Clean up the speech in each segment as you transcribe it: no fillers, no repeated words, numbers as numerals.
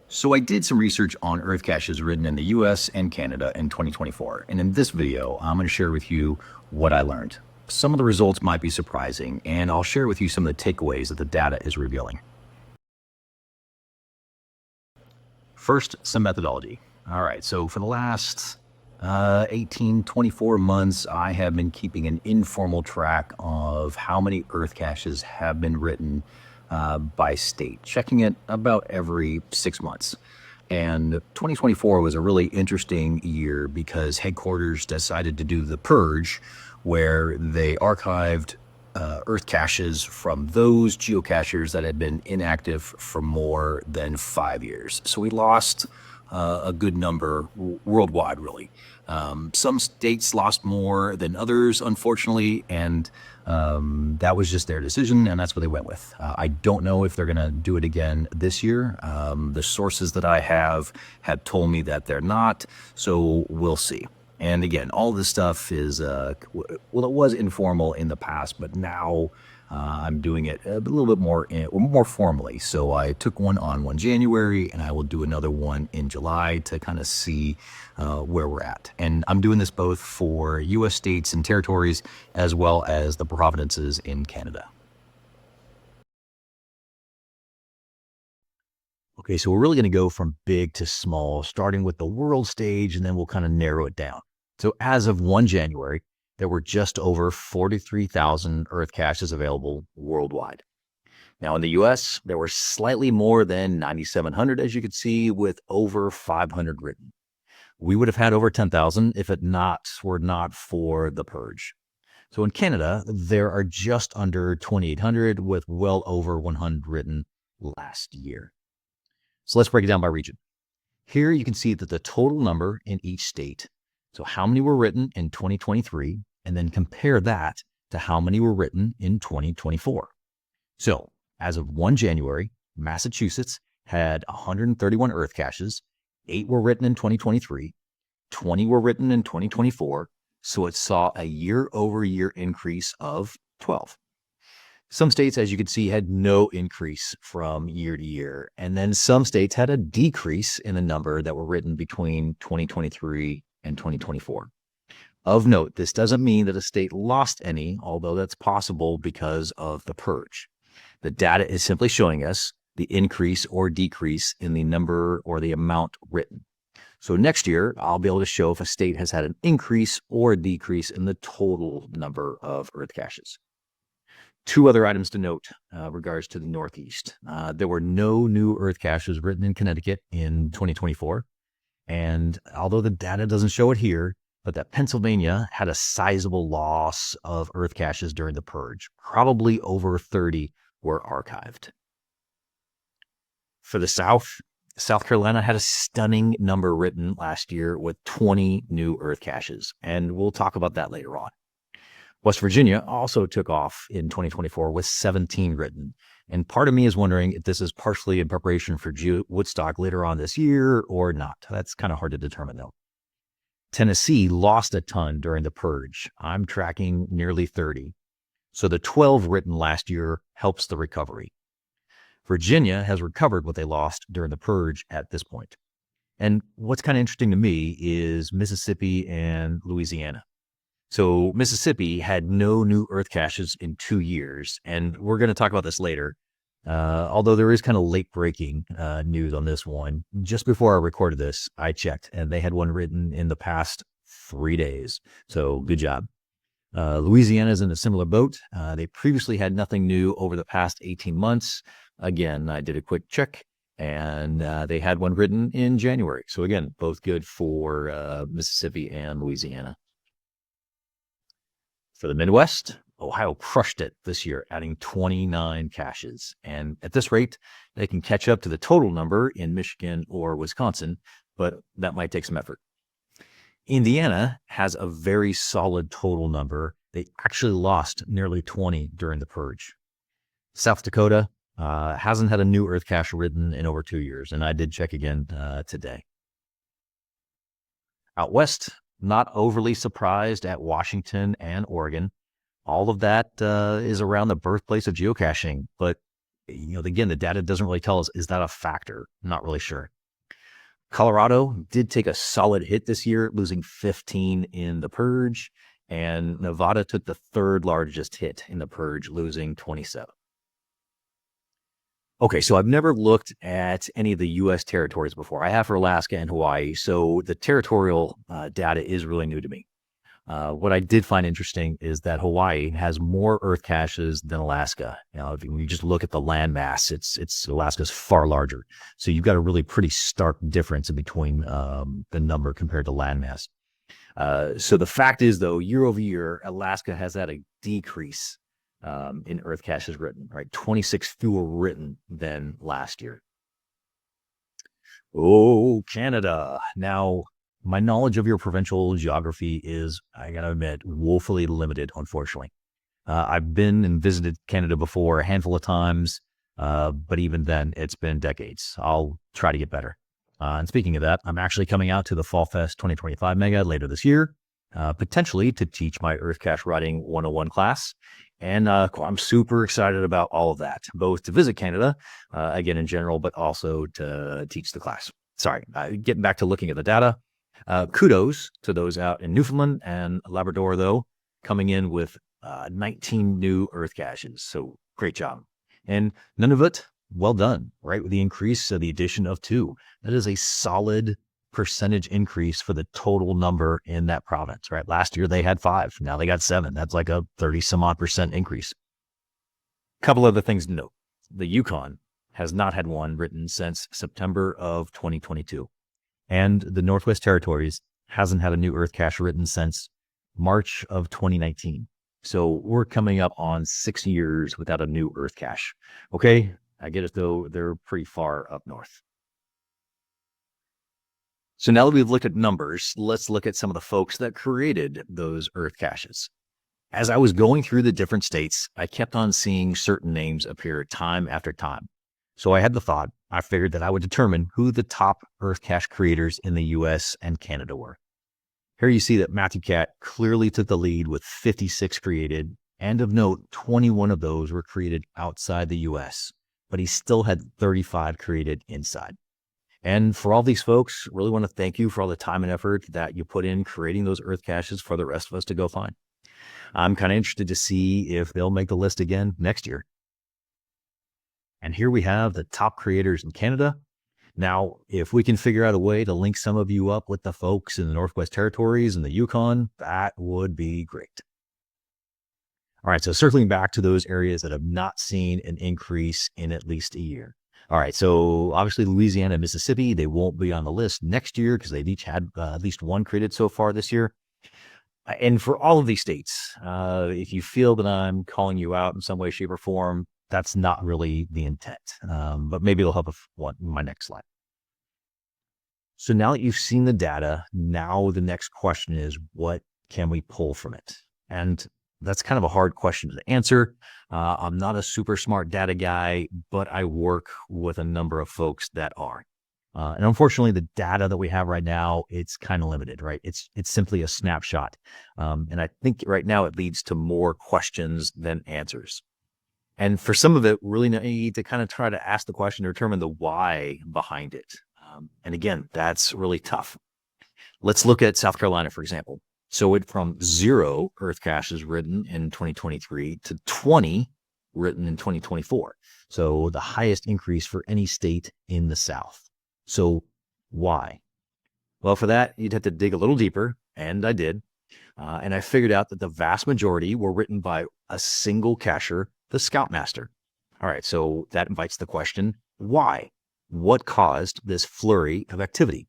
So I did some research on EarthCaches written in the US and Canada in 2024. And in this video, I'm going to share with you what I learned. Some of the results might be surprising, and I'll share with you some of the takeaways that the data is revealing. First, some methodology. All right, so for the last 24 months, I have been keeping an informal track of how many EarthCaches have been written by state, checking it about every 6 months. And 2024 was a really interesting year because headquarters decided to do the purge, where they archived EarthCaches from those geocachers that had been inactive for more than 5 years. So we lost a good number worldwide, really. Some states lost more than others, unfortunately, and that was just their decision, and that's what they went with. I don't know if they're going to do it again this year. The sources that I have told me that they're not, so we'll see. And again, all this stuff is, well, it was informal in the past, but now I'm doing it a little bit more formally. So I took one on 1 January, and I will do another one in July to kind of see where we're at. And I'm doing this both for U.S. states and territories, as well as the provinces in Canada. Okay, so we're really going to go from big to small, starting with the world stage, and then we'll kind of narrow it down. So as of 1 January, there were just over 43,000 EarthCaches available worldwide. Now in the US, there were slightly more than 9,700, as you can see, with over 500 written. We would have had over 10,000 if it were not for the purge. So in Canada, there are just under 2,800 with well over 100 written last year. So let's break it down by region. Here you can see that the total number in each state, so how many were written in 2023, and then compare that to how many were written in 2024. So as of 1 January, Massachusetts had 131 EarthCaches, 8 were written in 2023, 20 were written in 2024, so it saw a year-over-year increase of 12. Some states, as you can see, had no increase from year to year, and then some states had a decrease in the number that were written between 2023 and 2024. Of note, this doesn't mean that a state lost any, although that's possible because of the purge. The data is simply showing us the increase or decrease in the number or the amount written. So next year, I'll be able to show if a state has had an increase or a decrease in the total number of EarthCaches. Two other items to note regards to the Northeast. There were no new EarthCaches written in Connecticut in 2024. And although the data doesn't show it here, but that Pennsylvania had a sizable loss of EarthCaches during the purge. Probably over 30 were archived. For the South, South Carolina had a stunning number written last year with 20 new EarthCaches, and we'll talk about that later on. West Virginia also took off in 2024 with 17 written. And part of me is wondering if this is partially in preparation for Woodstock later on this year or not. That's kind of hard to determine, though. Tennessee lost a ton during the purge. I'm tracking nearly 30. So the 12 written last year helps the recovery. Virginia has recovered what they lost during the purge at this point. And what's kind of interesting to me is Mississippi and Louisiana. So Mississippi had no new EarthCaches in 2 years, and we're going to talk about this later. Although there is kind of late breaking news on this one. Just before I recorded this, I checked, and they had one written in the past 3 days. So good job. Louisiana is in a similar boat. They previously had nothing new over the past 18 months. Again, I did a quick check, and they had one written in January. So again, both good for Mississippi and Louisiana. For the Midwest, Ohio crushed it this year, adding 29 caches. And at this rate, they can catch up to the total number in Michigan or Wisconsin, but that might take some effort. Indiana has a very solid total number. They actually lost nearly 20 during the purge. South Dakota hasn't had a new EarthCache written in over 2 years, and I did check again today. Out west, not overly surprised at Washington and Oregon. All of that is around the birthplace of geocaching. But, again, the data doesn't really tell us, is that a factor? Not really sure. Colorado did take a solid hit this year, losing 15 in the purge, and Nevada took the third largest hit in the purge, losing 27. Okay, so I've never looked at any of the U.S. territories before. I have for Alaska and Hawaii, so the territorial data is really new to me. What I did find interesting is that Hawaii has more Earth caches than Alaska. If you just look at the land mass, it's Alaska's far larger. So you've got a really pretty stark difference in between the number compared to land mass. So the fact is, though, year over year, Alaska has had a decrease in Earth caches written, right? 26 fewer written than last year. Oh, Canada. Now, my knowledge of your provincial geography is, I gotta admit, woefully limited, unfortunately. I've been and visited Canada before a handful of times, but even then, it's been decades. I'll try to get better. And speaking of that, I'm actually coming out to the Fall Fest 2025 Mega later this year, potentially to teach my EarthCache Writing 101 class. And I'm super excited about all of that, both to visit Canada, again in general, but also to teach the class. Sorry, getting back to looking at the data. Kudos to those out in Newfoundland and Labrador, though, coming in with 19 new Earth caches. So great job. And Nunavut, well done, right? With the increase, the addition of 2. That is a solid percentage increase for the total number in that province, right? Last year they had 5. Now they got 7. That's like a 30 some odd percent increase. Couple other things to note. The Yukon has not had one written since September of 2022. And the Northwest Territories hasn't had a new Earth cache written since March of 2019. So we're coming up on 6 years without a new Earth cache. Okay, I get it though, they're pretty far up north. So now that we've looked at numbers, let's look at some of the folks that created those Earth caches. As I was going through the different states, I kept on seeing certain names appear time after time. So I had the thought, I figured that I would determine who the top Earth cache creators in the US and Canada were. Here you see that Matthew Cat clearly took the lead with 56 created, and of note, 21 of those were created outside the US, but he still had 35 created inside. And for all these folks, really want to thank you for all the time and effort that you put in creating those Earth caches for the rest of us to go find. I'm kind of interested to see if they'll make the list again next year. And here we have the top creators in Canada. Now, if we can figure out a way to link some of you up with the folks in the Northwest Territories and the Yukon, that would be great. All right, so circling back to those areas that have not seen an increase in at least a year. All right, so obviously Louisiana and Mississippi, they won't be on the list next year because they've each had at least one created so far this year. And for all of these states, if you feel that I'm calling you out in some way, shape, or form, that's not really the intent, but maybe it'll help with my next slide. So now that you've seen the data, now the next question is, what can we pull from it? And that's kind of a hard question to answer. I'm not a super smart data guy, but I work with a number of folks that are. And unfortunately, the data that we have right now, it's kind of limited, right? It's simply a snapshot. And I think right now it leads to more questions than answers. And for some of it, really need to kind of try to ask the question to determine the why behind it. And again, that's really tough. Let's look at South Carolina, for example. So it from 0 Earth caches written in 2023 to 20 written in 2024. So the highest increase for any state in the South. So why? Well, for that, you'd have to dig a little deeper, and I did. And I figured out that the vast majority were written by a single cacher, the Scoutmaster. All right, so that invites the question, why? What caused this flurry of activity?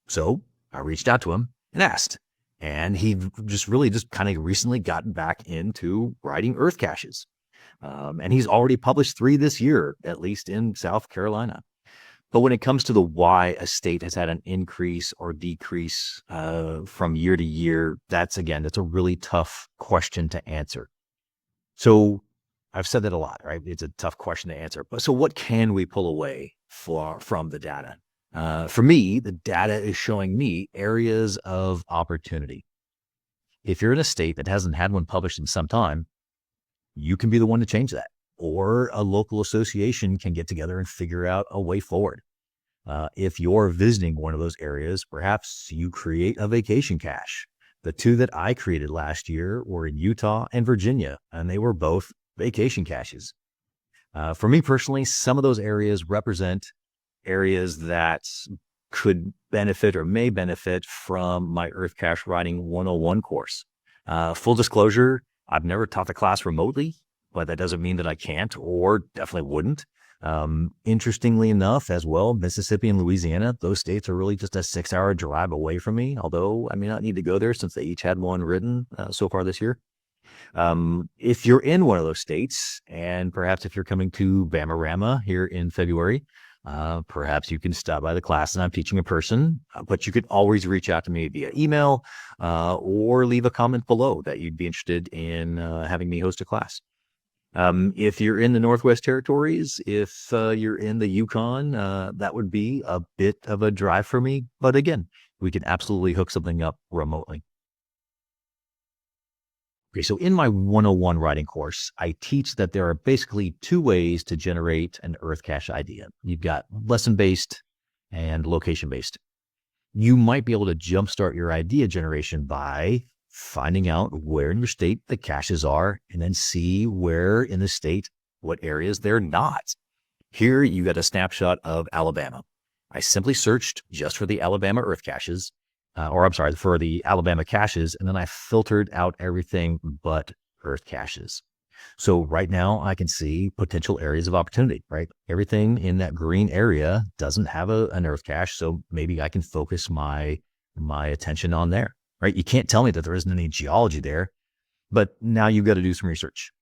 So I reached out to him and asked. And he just kind of recently gotten back into writing Earth caches. And he's already published 3 this year, at least in South Carolina. But when it comes to the why a state has had an increase or decrease from year to year, that's a really tough question to answer. So I've said that a lot, right? It's a tough question to answer. But so what can we pull away from the data? For me, the data is showing me areas of opportunity. If you're in a state that hasn't had one published in some time, you can be the one to change that. Or a local association can get together and figure out a way forward. If you're visiting one of those areas, perhaps you create a vacation cache. The two that I created last year were in Utah and Virginia, and they were both vacation caches. For me personally, some of those areas represent areas that could benefit or may benefit from my EarthCache Writing 101 course. Full disclosure, I've never taught the class remotely, but that doesn't mean that I can't or definitely wouldn't. Interestingly enough, as well, Mississippi and Louisiana, those states are really just a 6-hour drive away from me, although I may not need to go there since they each had one written so far this year. If you're in one of those states, and perhaps if you're coming to Bamarama here in February, perhaps you can stop by the class and I'm teaching in person, but you could always reach out to me via email or leave a comment below that you'd be interested in having me host a class. If you're in the Northwest Territories, if you're in the Yukon, that would be a bit of a drive for me. But again, we can absolutely hook something up remotely. Okay, so in my 101 writing course, I teach that there are basically two ways to generate an EarthCache idea. You've got lesson-based and location-based. You might be able to jumpstart your idea generation by finding out where in your state the caches are and then see where in the state, what areas they're not. Here you got a snapshot of Alabama. I simply searched just for the Alabama EarthCaches. For the Alabama caches, and then I filtered out everything but EarthCaches. So right now I can see potential areas of opportunity, right? Everything in that green area doesn't have an EarthCache, so maybe I can focus my attention on there, right? You can't tell me that there isn't any geology there, but now you've got to do some research.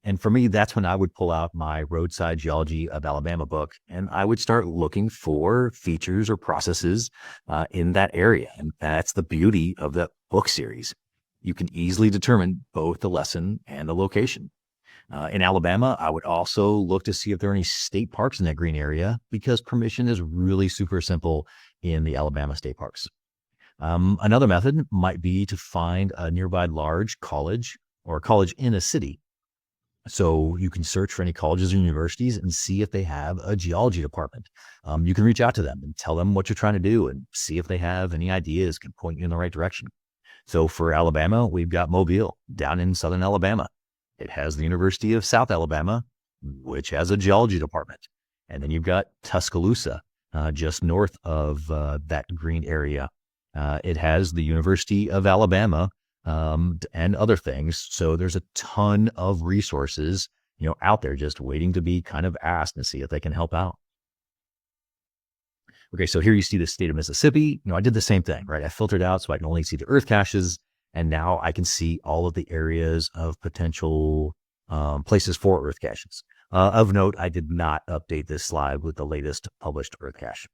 And for me, that's when I would pull out my Roadside Geology of Alabama book, and I would start looking for features or processes in that area. And that's the beauty of that book series. You can easily determine both the lesson and the location. In Alabama, I would also look to see if there are any state parks in that green area, because permission is really super simple in the Alabama state parks. Another method might be to find a nearby large college or a college in a city. So you can search for any colleges or universities and see if they have a geology department. You can reach out to them and tell them what you're trying to do and see if they have any ideas, can point you in the right direction. So for Alabama, we've got Mobile down in southern Alabama. It has the University of South Alabama, which has a geology department. And then you've got Tuscaloosa, just north of that green area. It has the University of Alabama, and other things. So there's a ton of resources, out there just waiting to be kind of asked and see if they can help out. Okay, so here you see the state of Mississippi. I did the same thing, right? I filtered out so I can only see the EarthCaches, and now I can see all of the areas of potential places for EarthCaches. Of note, I did not update this slide with the latest published EarthCache.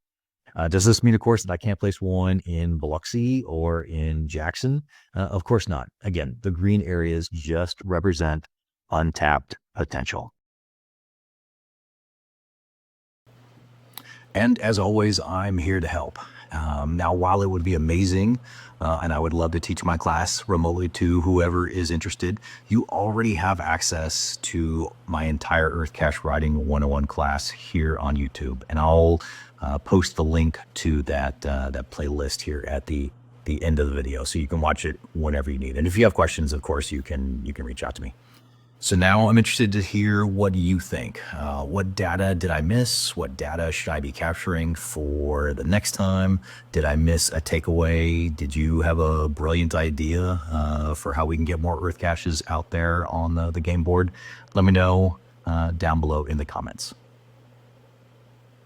Does this mean, of course, that I can't place one in Biloxi or in Jackson? Of course not. Again, the green areas just represent untapped potential. And as always, I'm here to help. Now, while it would be amazing, and I would love to teach my class remotely to whoever is interested, you already have access to my entire EarthCache Writing 101 class here on YouTube. And I'll post the link to that playlist here at the end of the video, so you can watch it whenever you need. And if you have questions, of course, you can reach out to me. So now I'm interested to hear what you think. What data did I miss? What data should I be capturing for the next time? Did I miss a takeaway? Did you have a brilliant idea for how we can get more EarthCaches out there on the game board? Let me know down below in the comments.